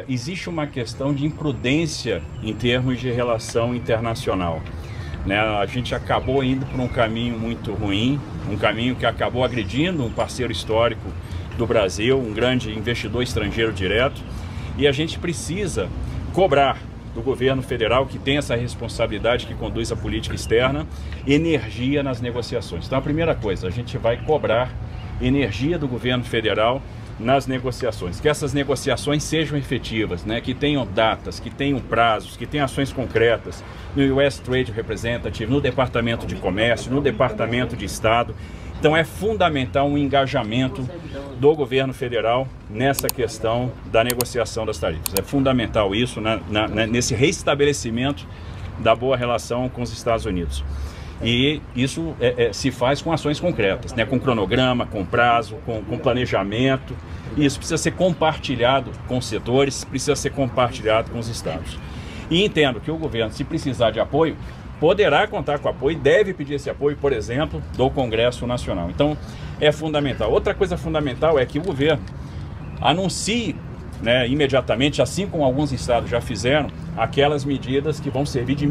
existe uma questão de imprudência em termos de relação internacional. Né? A gente acabou indo por um caminho muito ruim, um caminho que acabou agredindo um parceiro histórico do Brasil, um grande investidor estrangeiro direto, e a gente precisa cobrar do governo federal, que tem essa responsabilidade, que conduz a política externa, energia nas negociações. Então a primeira coisa, a gente vai cobrar energia do governo federal nas negociações, que essas negociações sejam efetivas, né? Que tenham datas, que tenham prazos, que tenham ações concretas no US Trade Representative, no Departamento de Comércio, no Departamento de Estado. Então é fundamental um engajamento do governo federal nessa questão da negociação das tarifas. É fundamental isso nesse restabelecimento da boa relação com os Estados Unidos. E isso se faz com ações concretas, né? Com cronograma, com prazo, com planejamento. E isso precisa ser compartilhado com os setores, precisa ser compartilhado com os estados. E entendo que o governo, se precisar de apoio, poderá contar com apoio, deve pedir esse apoio, por exemplo, do Congresso Nacional. Então, é fundamental. Outra coisa fundamental é que o governo anuncie, né, imediatamente, assim como alguns estados já fizeram, aquelas medidas que vão servir de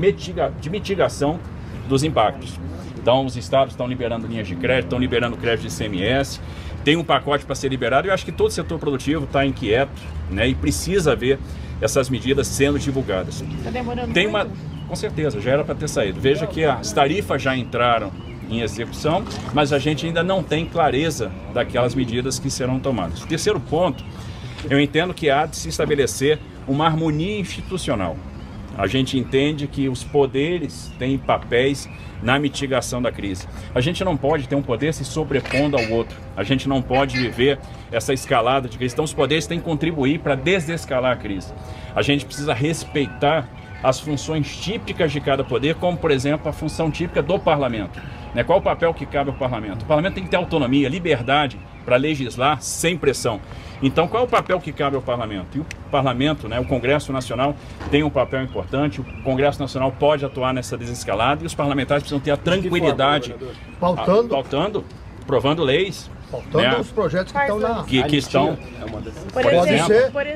mitigação dos impactos. Então, os estados estão liberando linhas de crédito, estão liberando crédito de ICMS, tem um pacote para ser liberado. Eu acho que todo o setor produtivo está inquieto, né, e precisa ver essas medidas sendo divulgadas. Está demorando muito? Com certeza, já era para ter saído. Veja que as tarifas já entraram em execução, mas a gente ainda não tem clareza daquelas medidas que serão tomadas. Terceiro ponto, eu entendo que há de se estabelecer uma harmonia institucional. A gente entende que os poderes têm papéis na mitigação da crise. A gente não pode ter um poder se sobrepondo ao outro. A gente não pode viver essa escalada de crise. Então os poderes têm que contribuir para desescalar a crise. A gente precisa respeitar as funções típicas de cada poder, como, por exemplo, a função típica do parlamento. Né? Qual o papel que cabe ao parlamento? O parlamento tem que ter autonomia, liberdade para legislar sem pressão. Então, qual é o papel que cabe ao parlamento? E o parlamento, né, o Congresso Nacional, tem um papel importante. O Congresso Nacional pode atuar nessa desescalada e os parlamentares precisam ter a tranquilidade. Pautando, aprovando leis. Faltando os projetos que estão na... Que estão...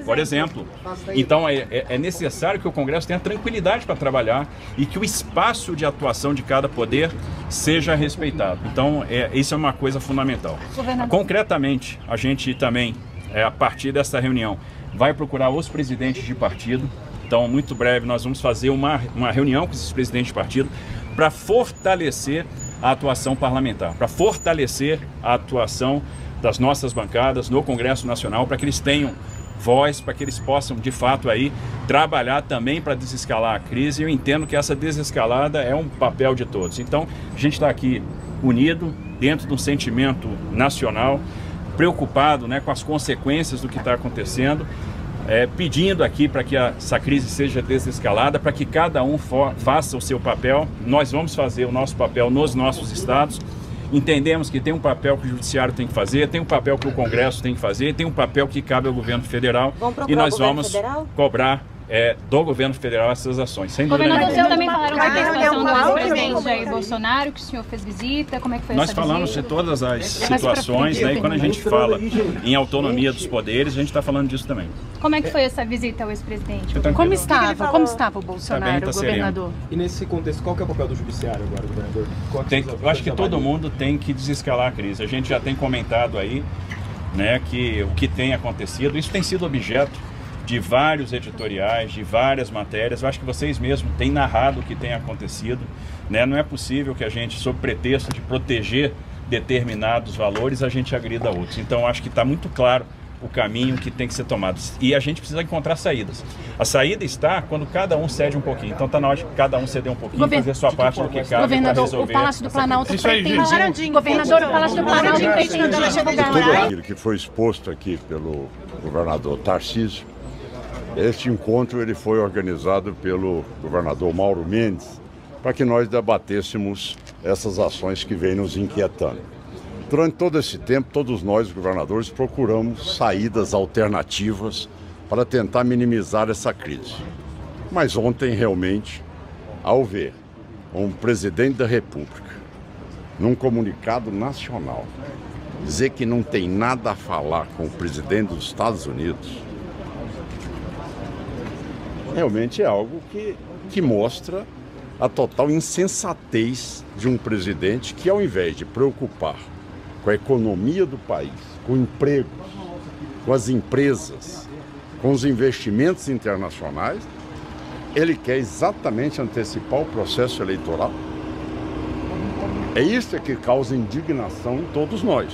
Por exemplo. Então, é necessário que o Congresso tenha tranquilidade para trabalhar e que o espaço de atuação de cada poder seja respeitado. Então, isso é uma coisa fundamental. Concretamente, a gente também, a partir dessa reunião, vai procurar os presidentes de partido. Então, muito breve, nós vamos fazer uma reunião com esses presidentes de partido para fortalecer a atuação parlamentar, para fortalecer a atuação das nossas bancadas no Congresso Nacional, para que eles tenham voz, para que eles possam, de fato, aí trabalhar também para desescalar a crise. Eu entendo que essa desescalada é um papel de todos. Então, a gente está aqui unido, dentro de um sentimento nacional, preocupado, né, com as consequências do que está acontecendo, pedindo aqui para que essa crise seja desescalada, para que cada um faça o seu papel. Nós vamos fazer o nosso papel nos nossos estados. Entendemos que tem um papel que o Judiciário tem que fazer, tem um papel que o Congresso tem que fazer, tem um papel que cabe ao governo federal. E nós vamos cobrar do governo federal essas ações, sem dúvida nenhuma. Governador, também falaram da participação do presidente Jair Bolsonaro, que o senhor fez visita, como é que foi essa visita? Nós falamos de todas as situações, né, e quando a gente fala em autonomia dos poderes, a gente está falando disso também. Como é que foi essa visita ao ex-presidente? Como estava o Bolsonaro, governador? E nesse contexto, qual que é o papel do Judiciário agora, governador? Eu acho que todo mundo tem que desescalar a crise. A gente já tem comentado aí, né, que o que tem acontecido, isso tem sido objeto de vários editoriais, de várias matérias. Eu acho que vocês mesmos têm narrado o que tem acontecido, né? Não é possível que a gente, sob pretexto de proteger determinados valores, a gente agrida outros. Então, acho que está muito claro o caminho que tem que ser tomado. E a gente precisa encontrar saídas. A saída está quando cada um cede um pouquinho. Então, está na hora de cada um ceder um pouquinho, fazer a sua parte do que cabe para resolver. O Palácio do Planalto pretende... Governador, o Palácio do Planalto pretende tudo aquilo que foi exposto aqui pelo governador Tarcísio. Este encontro ele foi organizado pelo governador Mauro Mendes para que nós debatêssemos essas ações que vêm nos inquietando. Durante todo esse tempo, todos nós, governadores, procuramos saídas alternativas para tentar minimizar essa crise. Mas ontem, realmente, ao ver um presidente da República, num comunicado nacional, dizer que não tem nada a falar com o presidente dos Estados Unidos, realmente é algo que mostra a total insensatez de um presidente que, ao invés de preocupar com a economia do país, com empregos, com as empresas, com os investimentos internacionais, ele quer exatamente antecipar o processo eleitoral. É isso que causa indignação em todos nós.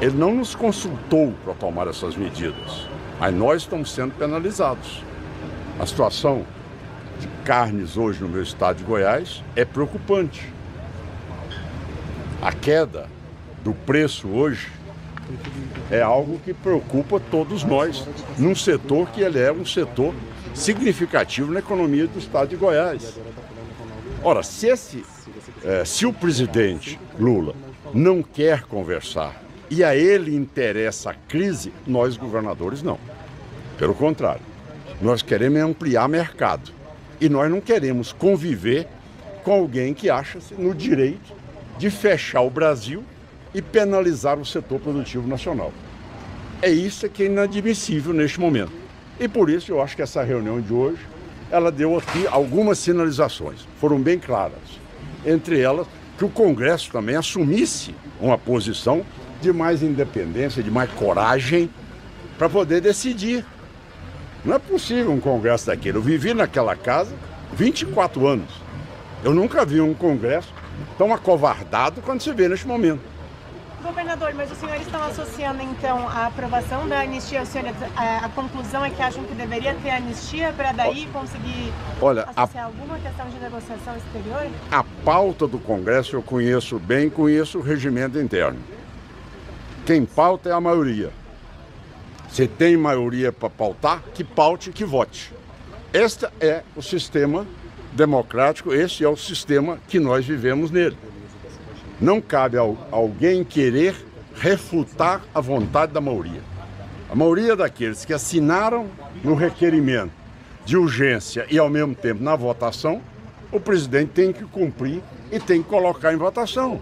Ele não nos consultou para tomar essas medidas, mas nós estamos sendo penalizados. A situação de carnes hoje no meu estado de Goiás é preocupante. A queda do preço hoje é algo que preocupa todos nós, num setor que ele é um setor significativo na economia do estado de Goiás. Ora, se o presidente Lula não quer conversar e a ele interessa a crise, nós governadores não. Pelo contrário, nós queremos ampliar mercado e nós não queremos conviver com alguém que acha-se no direito de fechar o Brasil e penalizar o setor produtivo nacional. É isso que é inadmissível neste momento. E por isso eu acho que essa reunião de hoje, ela deu aqui algumas sinalizações, foram bem claras. Entre elas, que o Congresso também assumisse uma posição de mais independência, de mais coragem, para poder decidir. Não é possível um Congresso daquele. Eu vivi naquela casa 24 anos. Eu nunca vi um Congresso tão acovardado quanto se vê neste momento. Governador, mas os senhores estão associando, então, a aprovação da anistia, a conclusão é que acham que deveria ter anistia para daí conseguir associar alguma questão de negociação exterior? A pauta do Congresso eu conheço bem, conheço o regimento interno. Quem pauta é a maioria. Se tem maioria para pautar, que paute, que vote. Este é o sistema democrático, esse é o sistema que nós vivemos nele. Não cabe a alguém querer refutar a vontade da maioria. A maioria daqueles que assinaram no requerimento de urgência e, ao mesmo tempo, na votação, o presidente tem que cumprir e tem que colocar em votação.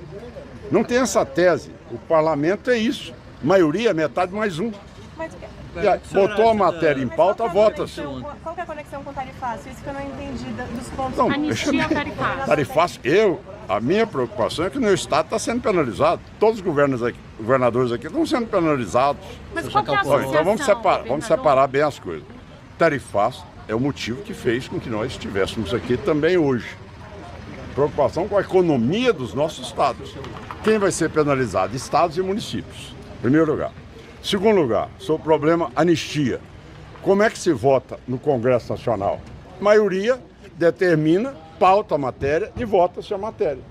Não tem essa tese. O parlamento é isso. Maioria, metade mais um. Botou a matéria em pauta, vota-se. Qual que é a conexão com o tarifaço? Isso que eu não entendi dos pontos. Não, anistia ao tarifaço. Tarifaço, a minha preocupação é que o meu estado está sendo penalizado. Todos os governadores aqui estão sendo penalizados. Mas qual que é a associação? Então vamos separar bem as coisas. Tarifaço é o motivo que fez com que nós estivéssemos aqui também hoje. Preocupação com a economia dos nossos estados. Quem vai ser penalizado? Estados e municípios, em primeiro lugar. Segundo lugar, sobre o problema anistia. Como é que se vota no Congresso Nacional? Maioria determina, pauta a matéria e vota-se a matéria.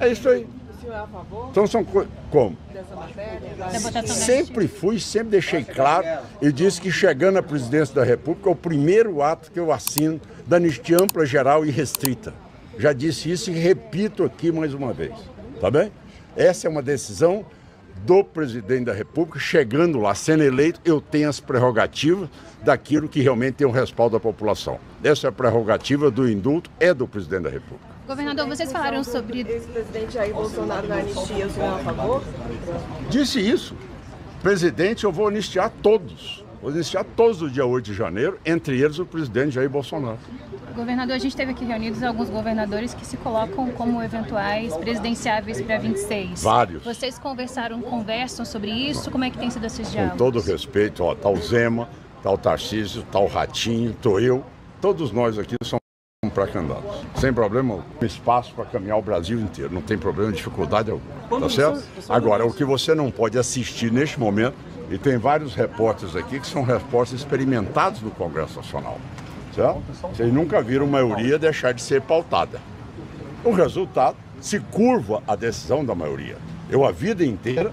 É isso aí. O senhor é a favor? Então são como? Dessa matéria? Sempre fui, sempre deixei claro e disse que chegando à presidência da República é o primeiro ato que eu assino da anistia ampla, geral e restrita. Já disse isso e repito aqui mais uma vez. Tá bem? Essa é uma decisão do presidente da República, chegando lá, sendo eleito, eu tenho as prerrogativas daquilo que realmente tem o respaldo da população. Essa é a prerrogativa do indulto, é do presidente da República. Governador, vocês falaram sobre... Ex-presidente Jair Bolsonaro na anistia, o senhor é a favor? Disse isso. Presidente, eu vou anistiar todos. Vou anistiar todos do dia 8 de janeiro, entre eles o presidente Jair Bolsonaro. Governador, a gente teve aqui reunidos alguns governadores que se colocam como eventuais presidenciáveis para 26. Vários. Vocês conversam sobre isso? Como é que tem sido esses diálogos? Com todo respeito, ó, tá o Zema, tá o Tarcísio, tá o Ratinho, tô eu. Todos nós aqui somos pré-candidatos. Sem problema, espaço para caminhar o Brasil inteiro. Não tem problema, dificuldade alguma. Tá certo? Agora, o que você não pode assistir neste momento, e tem vários repórteres aqui que são repórteres experimentados do Congresso Nacional. Certo? Vocês nunca viram maioria deixar de ser pautada. O resultado se curva a decisão da maioria. Eu, a vida inteira,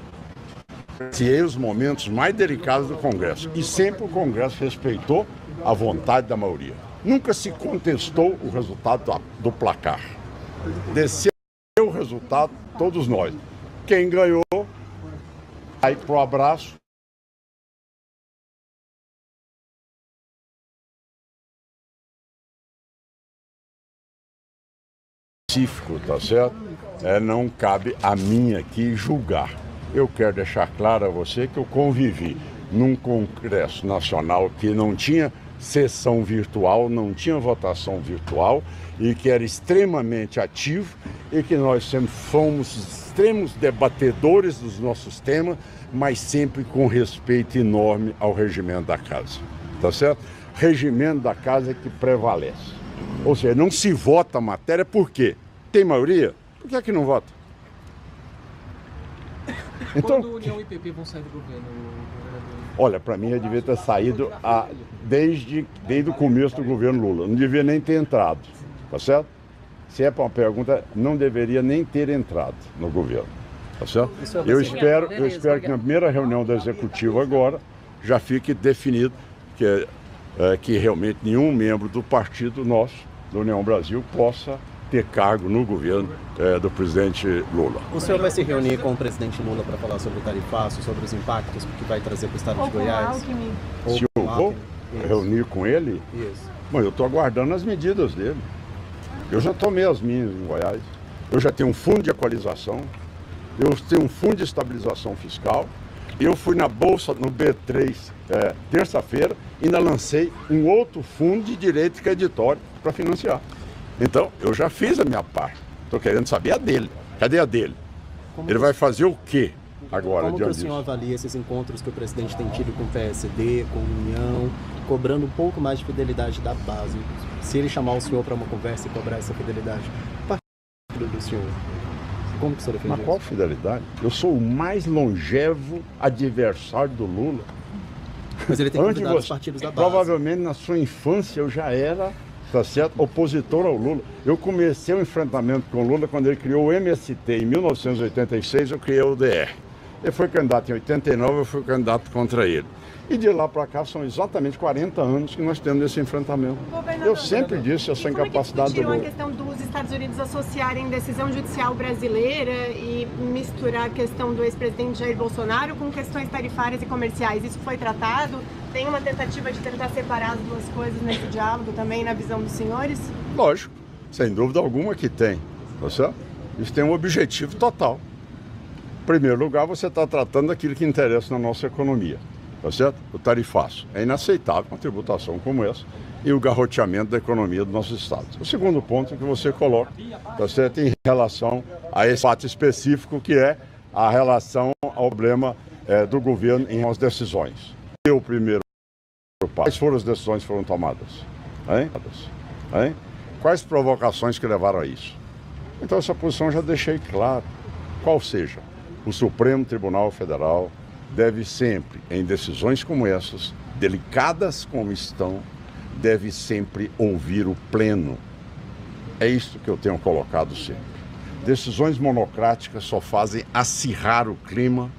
presenciei os momentos mais delicados do Congresso. E sempre o Congresso respeitou a vontade da maioria. Nunca se contestou o resultado do placar. Desceu o resultado, todos nós. Quem ganhou, aí pro abraço. Tá certo? Não cabe a mim aqui julgar. Eu quero deixar claro a você que eu convivi num Congresso Nacional que não tinha sessão virtual, não tinha votação virtual e que era extremamente ativo e que nós sempre fomos extremos debatedores dos nossos temas, mas sempre com respeito enorme ao regimento da casa, tá certo? Regimento da casa é que prevalece. Ou seja, não se vota a matéria por quê? Tem maioria? Por que é que não vota? Então, quando União e PP vão sair do governo, olha, para mim já devia ter saído desde o começo do governo Lula. Não devia nem ter entrado, tá certo? Se é para uma pergunta, não deveria nem ter entrado no governo, tá certo? Eu espero que na primeira reunião do Executivo agora já fique definido que realmente nenhum membro do partido nosso, da União Brasil, possa ter cargo no governo do presidente Lula. O senhor vai se reunir com o presidente Lula para falar sobre o tarifaço, sobre os impactos que vai trazer para o estado de Goiás? Se eu vou reunir com ele? Isso. Bom, eu estou aguardando as medidas dele. Eu já tomei as minhas em Goiás. Eu já tenho um fundo de equalização. Eu tenho um fundo de estabilização fiscal. Eu fui na Bolsa, no B3, terça-feira, e ainda lancei um outro fundo de direito creditório para financiar. Então, eu já fiz a minha parte. Estou querendo saber a dele. Cadê a dele? Ele vai fazer o quê agora? Como que o senhor avalia esses encontros que o presidente tem tido com o PSD, com a União, cobrando um pouco mais de fidelidade da base? Se ele chamar o senhor para uma conversa e cobrar essa fidelidade, partido do senhor, como que o senhor defende isso? Mas qual fidelidade? Eu sou o mais longevo adversário do Lula. Mas ele tem convidado os partidos da base. Provavelmente na sua infância eu já era, tá certo, opositor ao Lula. Eu comecei o enfrentamento com o Lula quando ele criou o MST. Em 1986 eu criei o DR. Ele foi candidato em 89, eu fui candidato contra ele. E de lá para cá são exatamente 40 anos que nós temos esse enfrentamento. Eu sempre disse essa incapacidade do Lula. A questão dos Estados Unidos associarem decisão judicial brasileira e misturar a questão do ex-presidente Jair Bolsonaro com questões tarifárias e comerciais. Isso foi tratado? Tem uma tentativa de tentar separar as duas coisas nesse diálogo também, na visão dos senhores? Lógico, sem dúvida alguma que tem. Tá certo? Isso tem um objetivo total. Em primeiro lugar, você está tratando daquilo que interessa na nossa economia. Tá certo? O tarifaço. É inaceitável uma tributação como essa e o garroteamento da economia do nosso estado. O segundo ponto que você coloca, tá certo, em relação a esse fato específico que é a relação ao problema do governo em as decisões. E o primeiro passo. Quais foram as decisões que foram tomadas? Hein? Quais provocações que levaram a isso? Então essa posição eu já deixei claro. Qual seja, o Supremo Tribunal Federal deve sempre, em decisões como essas, delicadas como estão, deve sempre ouvir o pleno. É isso que eu tenho colocado sempre. Decisões monocráticas só fazem acirrar o clima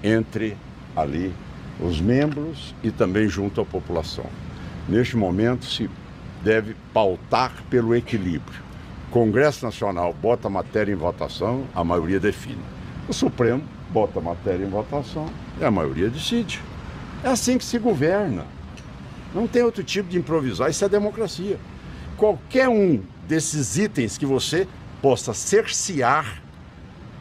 entre ali os membros e também junto à população. Neste momento se deve pautar pelo equilíbrio. O Congresso Nacional bota a matéria em votação, a maioria define. O Supremo bota a matéria em votação e a maioria decide. É assim que se governa. Não tem outro tipo de improvisar, isso é democracia. Qualquer um desses itens que você possa cercear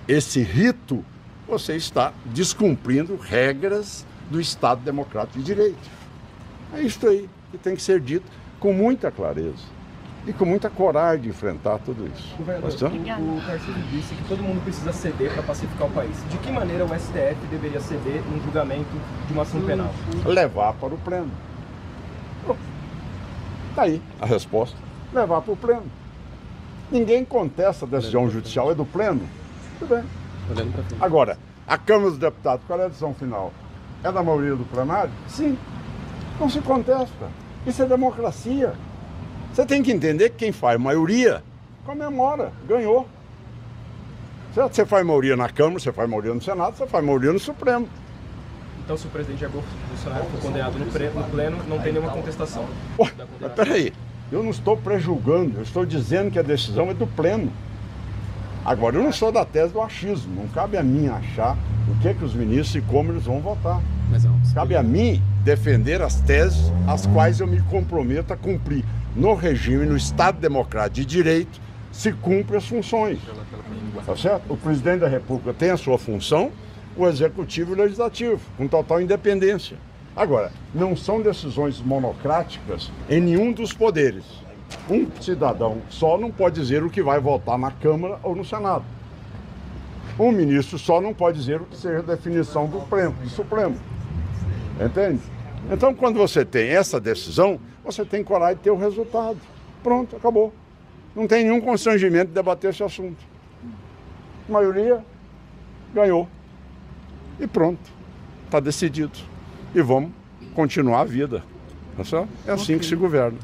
esse rito, você está descumprindo regras do Estado Democrático de Direito. É isso aí que tem que ser dito com muita clareza e com muita coragem de enfrentar tudo isso. Governador, o Tarcísio disse que todo mundo precisa ceder para pacificar o país. De que maneira o STF deveria ceder num julgamento de uma ação penal? Levar para o pleno. Está aí a resposta. Levar para o pleno. Ninguém contesta a decisão judicial, é do pleno. Tudo bem. Agora, a Câmara dos Deputados, qual é a decisão final? É da maioria do plenário? Sim. Não se contesta. Isso é democracia. Você tem que entender que quem faz maioria comemora, ganhou. Certo? Você faz maioria na Câmara, você faz maioria no Senado, você faz maioria no Supremo. Então, se o presidente Jair Bolsonaro for condenado no pleno, não tem nenhuma contestação? Mas peraí, eu não estou prejulgando, eu estou dizendo que a decisão é do pleno. Agora, eu não sou da tese do achismo, não cabe a mim achar o que os ministros e como eles vão votar. Cabe a mim defender as teses às quais eu me comprometo a cumprir. No regime, no Estado Democrático de Direito, se cumpre as funções. Tá certo? O presidente da República tem a sua função, o Executivo e o Legislativo, com total independência. Agora, não são decisões monocráticas em nenhum dos poderes. Um cidadão só não pode dizer o que vai votar na Câmara ou no Senado. Um ministro só não pode dizer o que seja a definição do Supremo. Entende? Então, quando você tem essa decisão, você tem coragem de ter o resultado. Pronto, acabou. Não tem nenhum constrangimento de debater esse assunto. A maioria ganhou. E pronto. Está decidido. E vamos continuar a vida. É assim que se governa.